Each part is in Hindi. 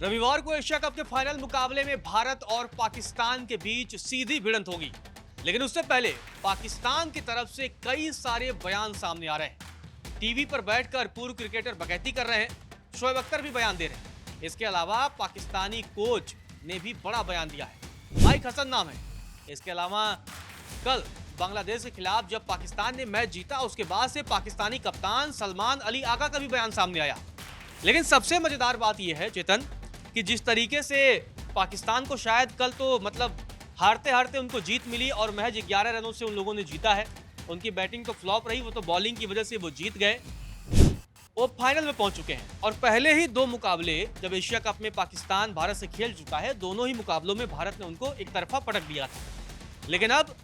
रविवार को एशिया कप के फाइनल मुकाबले में भारत और पाकिस्तान के बीच सीधी भिड़ंत होगी। लेकिन उससे पहले पाकिस्तान की तरफ से कई सारे बयान सामने आ रहे हैं। टीवी पर बैठकर पूर्व क्रिकेटर बकैती कर रहे हैं, शोएब अख्तर भी बयान दे रहे हैं। इसके अलावा पाकिस्तानी कोच ने भी बड़ा बयान दिया है, माइक हसन नाम है। इसके अलावा कल बांग्लादेश के खिलाफ जब पाकिस्तान ने मैच जीता, उसके बाद से पाकिस्तानी कप्तान सलमान अली आगा का भी बयान सामने आया। लेकिन सबसे मजेदार बात यह है चेतन कि जिस तरीके से पाकिस्तान को शायद कल तो हारते हारते उनको जीत मिली और महज 11 रनों से उन लोगों ने जीता है। उनकी बैटिंग तो फ्लॉप रही, वो तो बॉलिंग की वजह से वो जीत गए। वो फाइनल में पहुंच चुके हैं और पहले ही 2 मुकाबले जब एशिया कप में पाकिस्तान भारत से खेल चुका है, दोनों ही मुकाबलों में भारत ने उनको एक तरफा पटक दिया था। लेकिन अब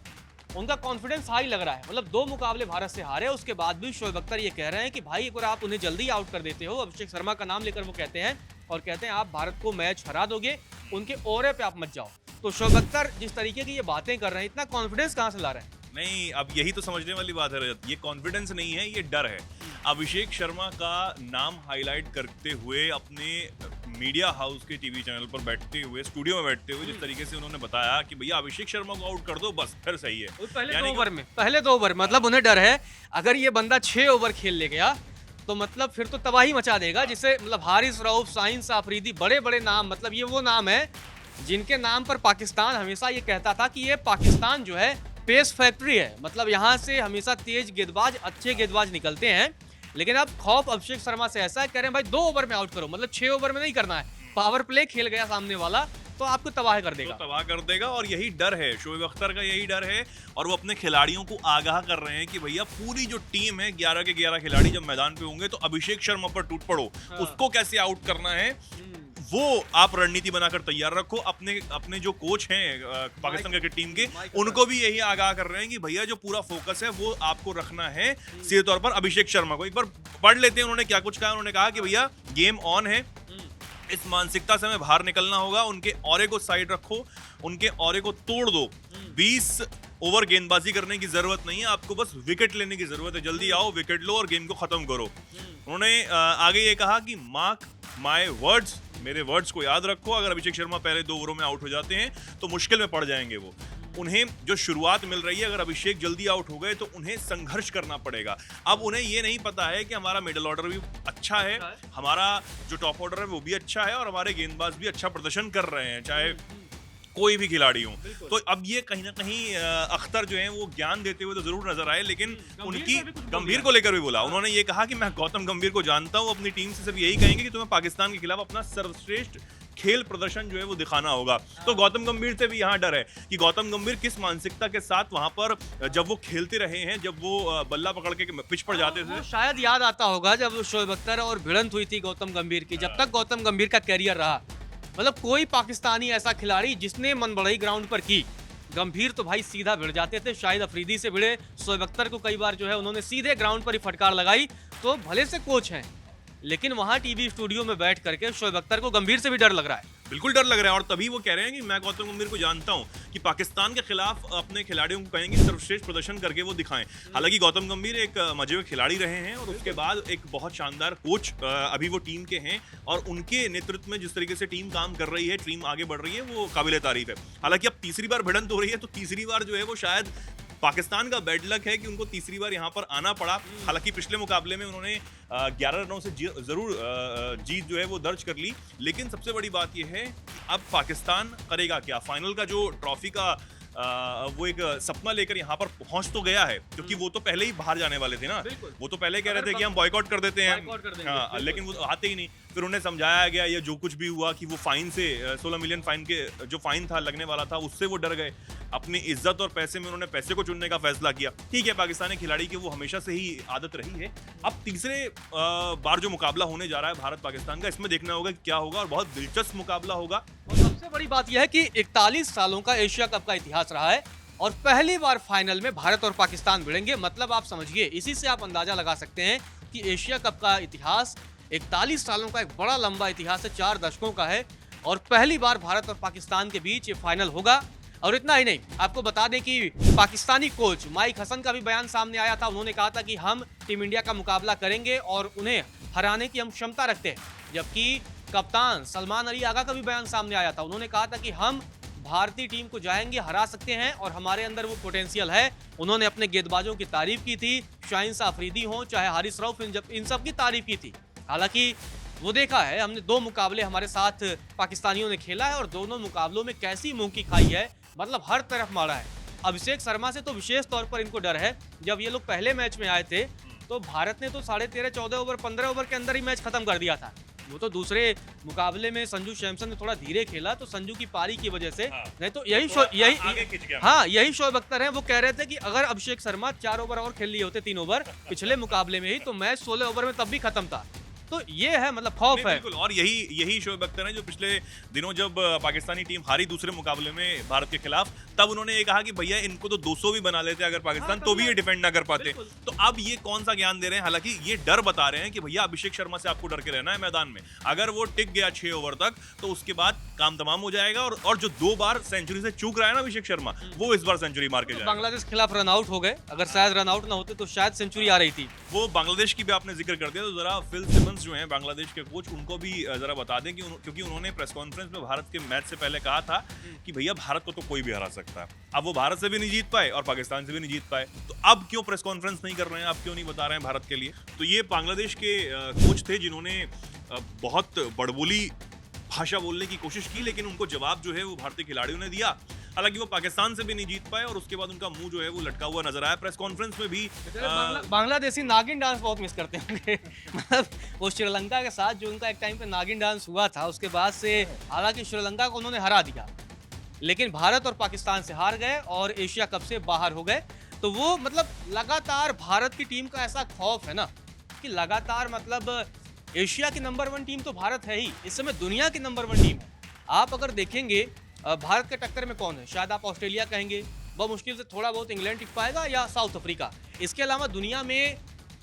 उनका कॉन्फिडेंस हाई लग रहा है। मतलब 2 मुकाबले भारत से हारे, उसके बाद भी शोएब अख्तर ये कह रहे हैं कि भाई अगर आप उन्हें जल्दी आउट कर देते हो, अभिषेक शर्मा का नाम लेकर वो कहते हैं और कहते हैं आप भारत को मैच हरा दोगे, उनके ओरे पे आप मत जाओ। तो शोएब अख्तर जिस तरीके की ये बातें कर रहे हैं, इतना कॉन्फिडेंस कहां से ला रहे हैं? नहीं, अब यही तो समझने वाली बात है रजत। ये कॉन्फिडेंस नहीं है, ये डर है। अभिषेक शर्मा का नाम हाईलाइट करते हुए अपने मीडिया हाउस के टीवी चैनल पर बैठते हुए, स्टूडियो में बैठते हुए जिस तरीके से उन्होंने बताया कि भैया अभिषेक शर्मा को आउट कर दो, बस फिर सही है। पहले 2 ओवर मतलब उन्हें डर है, अगर ये बंदा 6 ओवर खेल ले गया तो मतलब फिर तो तबाही मचा देगा। जिसे मतलब हारिस रऊफ, शाहीन अफरीदी, बड़े बड़े नाम, मतलब ये वो नाम है जिनके नाम पर पाकिस्तान हमेशा ये कहता था कि ये पाकिस्तान जो है पेस फैक्ट्री है। मतलब यहाँ से हमेशा तेज गेंदबाज, अच्छे गेंदबाज निकलते हैं। लेकिन अब खौफ अभिषेक शर्मा से ऐसा है, कह रहे हैं भाई 2 ओवर में आउट करो, मतलब 6 ओवर में नहीं करना है। पावर प्ले खेल गया सामने वाला तो आपको तबाह कर देगा, तबाह कर देगा। और यही डर है शोएब अख्तर का, यही डर है। और वो अपने खिलाड़ियों को आगाह कर रहे हैं कि भैया पूरी जो टीम है, 11 के 11 खिलाड़ी जब मैदान पे होंगे तो अभिषेक शर्मा पर टूट पड़ो। उसको कैसे आउट करना है वो आप रणनीति बनाकर तैयार रखो। अपने जो कोच हैं पाकिस्तान क्रिकेट टीम के, उनको भी यही आगाह कर रहे हैं कि भैया जो पूरा फोकस है वो आपको रखना है सीधे तौर पर अभिषेक शर्मा को। एक बार पढ़ लेते हैं उन्होंने क्या कुछ कहा। उन्होंने कहा कि भैया गेम ऑन है, इस मानसिकता से हमें बाहर निकलना होगा। उनके औरे को साइड रखो, उनके औरे को तोड़ दो। 20 ओवर गेंदबाजी करने की जरूरत नहीं है, आपको बस विकेट लेने की जरूरत है। जल्दी आओ, विकेट लो और गेम को खत्म करो। उन्होंने आगे ये कहा कि मार्क माय वर्ड्स, मेरे वर्ड्स को याद रखो। अगर अभिषेक शर्मा पहले 2 ओवरों में आउट हो जाते हैं तो मुश्किल में पड़ जाएंगे वो। उन्हें जो शुरुआत मिल रही है, अगर अभिषेक जल्दी आउट हो गए तो उन्हें संघर्ष करना पड़ेगा। अब उन्हें ये नहीं पता है कि हमारा मिडिल ऑर्डर भी अच्छा है, हमारा जो टॉप ऑर्डर है वो भी अच्छा है और हमारे गेंदबाज भी अच्छा प्रदर्शन कर रहे हैं, चाहे कोई भी खिलाड़ी हो। तो अब ये कहीं ना कहीं अख्तर जो है वो ज्ञान देते हुए तो जरूर नजर आए, लेकिन उनकी गंभीर को लेकर भी बोला। उन्होंने ये कहा कि मैं गौतम गंभीर को जानता हूं, अपनी टीम से सिर्फ यही कहेंगे कि तुम्हें पाकिस्तान के खिलाफ अपना सर्वश्रेष्ठ खेल प्रदर्शन जो है वो दिखाना होगा। तो गौतम गंभीर से भी यहाँ डर है कि गौतम गंभीर किस मानसिकता के साथ वहां पर जब वो खेलते रहे हैं, जब वो बल्ला पकड़ के पिच पर जाते थे। शायद याद आता होगा जब शोएब अख्तर और भिड़ंत हुई थी गौतम गंभीर की। जब तक गौतम गंभीर का कैरियर रहा, मतलब कोई पाकिस्तानी ऐसा खिलाड़ी जिसने मनबड़ई ग्राउंड पर की, गंभीर तो भाई सीधा भिड़ जाते थे। शाहिद अफरीदी से भिड़े, शोएब अख्तर को कई बार जो है उन्होंने सीधे ग्राउंड पर ही फटकार लगाई। तो भले से कोच हैं, लेकिन वहां टीवी स्टूडियो में बैठ करके शोएब अख्तर को गंभीर से भी डर लग रहा है। बिल्कुल डर लग रहा है। और तभी वो कह रहे हैं कि मैं गौतम गंभीर को जानता हूं कि पाकिस्तान के खिलाफ अपने खिलाड़ियों को कहेंगे सर्वश्रेष्ठ प्रदर्शन करके वो दिखाएं। हालांकि गौतम गंभीर एक मजे हुए खिलाड़ी रहे हैं और उसके बाद एक बहुत शानदार कोच अभी वो टीम के हैं और उनके नेतृत्व में जिस तरीके से टीम काम कर रही है, टीम आगे बढ़ रही है, वो काबिल तारीफ है। हालांकि अब तीसरी बार भिड़ंत हो रही है तो तीसरी बार जो है वो शायद पाकिस्तान का बैड लक है कि उनको तीसरी बार यहाँ पर आना पड़ा। हालांकि पिछले मुकाबले में उन्होंने 11 रनों से जरूर जीत जो है वो दर्ज कर ली, लेकिन सबसे बड़ी बात यह है अब पाकिस्तान करेगा क्या। फाइनल का जो ट्रॉफी का वो एक सपना लेकर यहाँ पर पहुंच तो गया है, क्योंकि वो तो पहले ही बाहर जाने वाले थे ना। वो तो पहले कह रहे थे कि हम बॉयकॉट कर देते हैं, हाँ, लेकिन वो आते ही नहीं। फिर उन्हें समझाया गया, या जो कुछ भी हुआ कि वो फाइन से 16 मिलियन फाइन के जो फाइन था लगने वाला था, उससे वो डर गए। अपनी इज्जत और पैसे में उन्होंने पैसे को चुनने का फैसला किया। ठीक है, पाकिस्तानी खिलाड़ी की वो हमेशा से ही आदत रही है। अब तीसरे बार जो मुकाबला होने जा रहा है भारत पाकिस्तान का, इसमें देखना होगा कि क्या होगा और बहुत दिलचस्प मुकाबला होगा। और सबसे बड़ी बात यह है कि 41 सालों का एशिया कप का इतिहास रहा है और पहली बार फाइनल में भारत और पाकिस्तान भिड़ेंगे। मतलब आप समझिए, इसी से आप अंदाजा लगा सकते हैं कि एशिया कप का इतिहास 41 सालों का एक बड़ा लंबा इतिहास है, 4 दशकों का है और पहली बार भारत और पाकिस्तान के बीच ये फाइनल होगा। और इतना ही नहीं, आपको बता दें कि पाकिस्तानी कोच माइक हसन का भी बयान सामने आया था। उन्होंने कहा था कि हम टीम इंडिया का मुकाबला करेंगे और उन्हें हराने की हम क्षमता रखते हैं। जबकि कप्तान सलमान अली आगा का भी बयान सामने आया था। उन्होंने कहा था कि हम भारतीय टीम को जाएंगे, हरा सकते हैं और हमारे अंदर वो पोटेंशियल है। उन्होंने अपने गेंदबाजों की तारीफ की थी, शाहीन अफरीदी हो चाहे हारिस रऊफ, इन सब की तारीफ की थी। हालांकि वो देखा है हमने, 2 मुकाबले हमारे साथ पाकिस्तानियों ने खेला है और दोनों मुकाबलों में कैसी मुंह की खाई है, मतलब हर तरफ मारा है। अभिषेक शर्मा से तो विशेष तौर पर इनको डर है। जब ये लोग पहले मैच में आए थे तो भारत ने तो 13.5, 14 ओवर, 15 ओवर के अंदर ही मैच खत्म कर दिया था। वो तो दूसरे मुकाबले में संजू सैमसन ने थोड़ा धीरे खेला तो संजू की पारी की वजह से, नहीं तो यही शोएब अख्तर है, वो कह रहे थे कि अगर अभिषेक शर्मा 4 ओवर और खेल लिए होते, 3 ओवर पिछले मुकाबले में ही, तो मैच 16 ओवर में तब भी खत्म था। तो ये है, मतलब खौफ है। बिल्कुल, और यही शोएब अख्तर है जो पिछले दिनों जब पाकिस्तानी टीम हारी दूसरे मुकाबले में भारत के खिलाफ, तब उन्होंने ये कहा कि भैया इनको तो 200 भी बना लेते अगर पाकिस्तान, तो भी ये डिफेंड ना कर पाते। तो अब ये कौन सा ज्ञान दे रहे हैं? हालांकि ये डर बता रहे हैं कि भैया अभिषेक शर्मा से आपको डर के रहना है मैदान में। अगर वो टिक गया 6 ओवर तक तो उसके बाद काम तमाम हो जाएगा। और जो 2 बार सेंचुरी से चूक रहा है ना अभिषेक शर्मा, वो इस बार सेंचुरी मार के जाएगा। बांग्लादेश के खिलाफ रन आउट हो गए, अगर शायद रन आउट ना होते तो शायद सेंचुरी आ रही थी। वो बांग्लादेश की भी आपने जिक्र कर दिया, तो जरा फिल सिमंस जो है बांग्लादेश के कोच, उनको भी जरा बता दें कि क्योंकि उन्होंने प्रेस कॉन्फ्रेंस में भारत के मैच से पहले कहा था कि भैया भारत को तो कोई भी हरा सकता है। अब वो भारत से भी नहीं जीत पाए और पाकिस्तान से भी नहीं जीत पाए, तो अब क्यों प्रेस कॉन्फ्रेंस नहीं कर रहे हैं, अब क्यों नहीं बता रहे हैं भारत के लिए? तो ये बांग्लादेश के कोच थे जिन्होंने बहुत बड़बोली भाषा बोलने की कोशिश की, लेकिन उनको जवाब जो है वो भारतीय खिलाड़ियों ने दिया। हालांकि वो पाकिस्तान से भी नहीं जीत पाए और उसके बाद उनका मुंह जो है वो लटका हुआ नजर आया प्रेस कॉन्फ्रेंस में भी। बांग्लादेशी नागिन डांस बहुत मिस करते होंगे। मतलब वो श्रीलंका के साथ जो उनका एक टाइम पे नागिन डांस हुआ था, उसके बाद से हालांकि श्रीलंका को उन्होंने हरा दिया, लेकिन भारत और पाकिस्तान से हार गए और एशिया कप से बाहर हो गए। तो वो मतलब लगातार भारत की टीम का ऐसा खौफ है ना कि लगातार, मतलब एशिया की नंबर 1 टीम तो भारत है ही, इस समय दुनिया की नंबर 1 टीम है। आप अगर देखेंगे भारत के टक्कर में कौन है, शायद आप ऑस्ट्रेलिया कहेंगे, बहुत मुश्किल से थोड़ा बहुत इंग्लैंड टिक पाएगा या साउथ अफ्रीका। इसके अलावा दुनिया में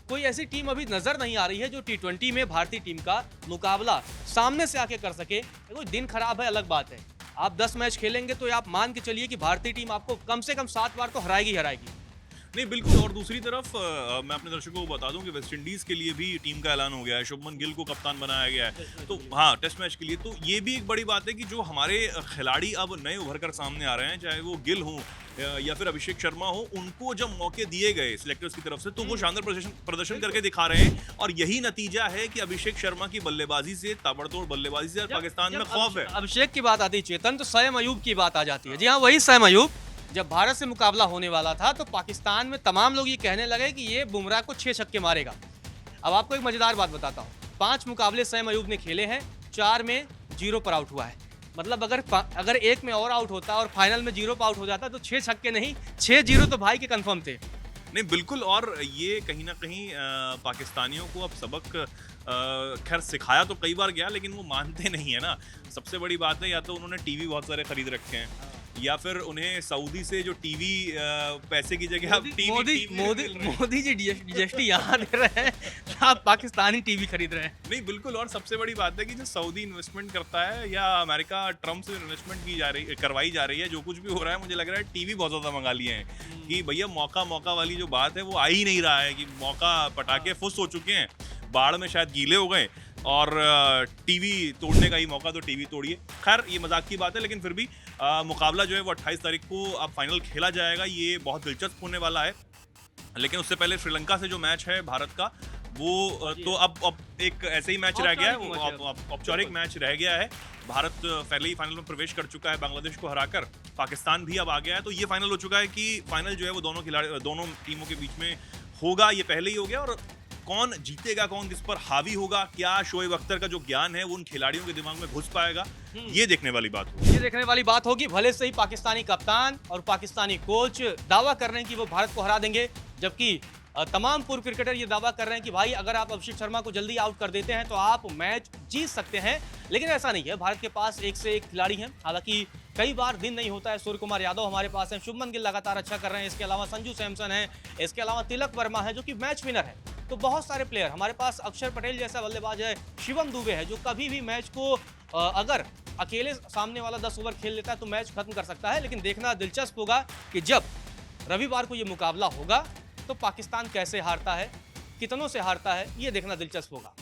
कोई ऐसी टीम अभी नजर नहीं आ रही है जो T20 में भारतीय टीम का मुकाबला सामने से आके कर सके। कोई दिन खराब है अलग बात है, आप 10 मैच खेलेंगे तो आप मान के चलिए कि भारतीय टीम आपको कम से कम 7 बार तो हराएगी। नहीं बिल्कुल। और दूसरी तरफ मैं अपने दर्शकों को बता दूं कि वेस्ट इंडीज के लिए भी टीम का ऐलान हो गया है, शुभमन गिल को कप्तान बनाया गया है, तो हाँ टेस्ट मैच के लिए। तो ये भी एक बड़ी बात है कि जो हमारे खिलाड़ी अब नए उभर कर सामने आ रहे हैं, चाहे वो गिल हो या फिर अभिषेक शर्मा हो, उनको जब मौके दिए गए सिलेक्टर्स की तरफ से तो वो शानदार प्रदर्शन करके दिखा रहे हैं। और यही नतीजा है कि अभिषेक शर्मा की बल्लेबाजी से, ताबड़तोड़ बल्लेबाजी से पाकिस्तान में खौफ है। अभिषेक की बात आती है चेतन, तो सैम अयूब की बात आ जाती है। जी हाँ, वही सैम अयूब। जब भारत से मुकाबला होने वाला था तो पाकिस्तान में तमाम लोग ये कहने लगे कि ये बुमराह को 6 छक्के मारेगा। अब आपको एक मजेदार बात बताता हूँ, 5 मुकाबले सैम अयूब ने खेले हैं, 4 में 0 पर आउट हुआ है। मतलब अगर 1 में और आउट होता और फाइनल में 0 पर आउट हो जाता तो 6 छक्के नहीं 6-0 तो भाई के कंफर्म थे। नहीं बिल्कुल। और ये कहीं ना कहीं पाकिस्तानियों को अब सबक खैर सिखाया तो कई बार गया, लेकिन वो मानते नहीं है ना। सबसे बड़ी बात है, या तो उन्होंने टीवी बहुत सारे खरीद रखे हैं, या फिर उन्हें सऊदी से जो टीवी पैसे की जगह मोदी जी जीएसटी यहाँ दे रहे हैं, आप पाकिस्तानी टीवी खरीद रहे हैं। नहीं बिल्कुल। और सबसे बड़ी बात है कि जो सऊदी इन्वेस्टमेंट करता है या अमेरिका ट्रम्प से इन्वेस्टमेंट करवाई जा रही है, जो कुछ भी हो रहा है, मुझे लग रहा है टीवी बहुत ज्यादा मंगा लिए हैं कि भैया मौका वाली जो बात है वो आ ही नहीं रहा है, कि मौका पटाखे फुस हो चुके हैं, बाढ़ में शायद गीले हो गए और टीवी तोड़ने का ही मौका, तो टीवी तोड़िए। खैर ये मजाक की बात है, लेकिन फिर भी मुकाबला जो है वो 28 तारीख को अब फाइनल खेला जाएगा। ये बहुत दिलचस्प होने वाला है। लेकिन उससे पहले श्रीलंका से जो मैच है भारत का, वो तो अब एक ऐसे ही मैच रह गया है, औपचारिक मैच रह गया है। भारत पहले ही फाइनल में प्रवेश कर चुका है बांग्लादेश को हराकर, पाकिस्तान भी अब आ गया है। तो ये फाइनल हो चुका है कि फाइनल जो है वो दोनों टीमों के बीच में होगा, ये पहले ही हो गया। और कौन जीतेगा, कौन किस पर हावी होगा, क्या शोएब अख्तर का जो ज्ञान है वो उन खिलाड़ियों के दिमाग में घुस पाएगा, ये देखने वाली बात होगी। ये देखने वाली बात होगी। भले से ही पाकिस्तानी कप्तान और पाकिस्तानी कोच दावा कर रहे हैं कि वो भारत को हरा देंगे, जबकि तमाम पूर्व क्रिकेटर ये दावा कर रहे हैं कि भाई अगर आप अभिषेक शर्मा को जल्दी आउट कर देते हैं तो आप मैच जीत सकते हैं। लेकिन ऐसा नहीं है, भारत के पास एक से एक खिलाड़ी हैं। हालांकि कई बार दिन नहीं होता है। सूर्य कुमार यादव हमारे पास हैं, शुभमन गिल लगातार अच्छा कर रहे हैं, इसके अलावा संजू सैमसन है, इसके अलावा तिलक वर्मा है जो कि मैच विनर है। तो बहुत सारे प्लेयर हमारे पास, अक्षर पटेल जैसा बल्लेबाज है, शिवम दुबे है जो कभी भी मैच को अगर अकेले सामने वाला 10 ओवर खेल लेता है तो मैच खत्म कर सकता है। लेकिन देखना दिलचस्प होगा कि जब रविवार को ये मुकाबला होगा तो पाकिस्तान कैसे हारता है, कितनों से हारता है, ये देखना दिलचस्प होगा।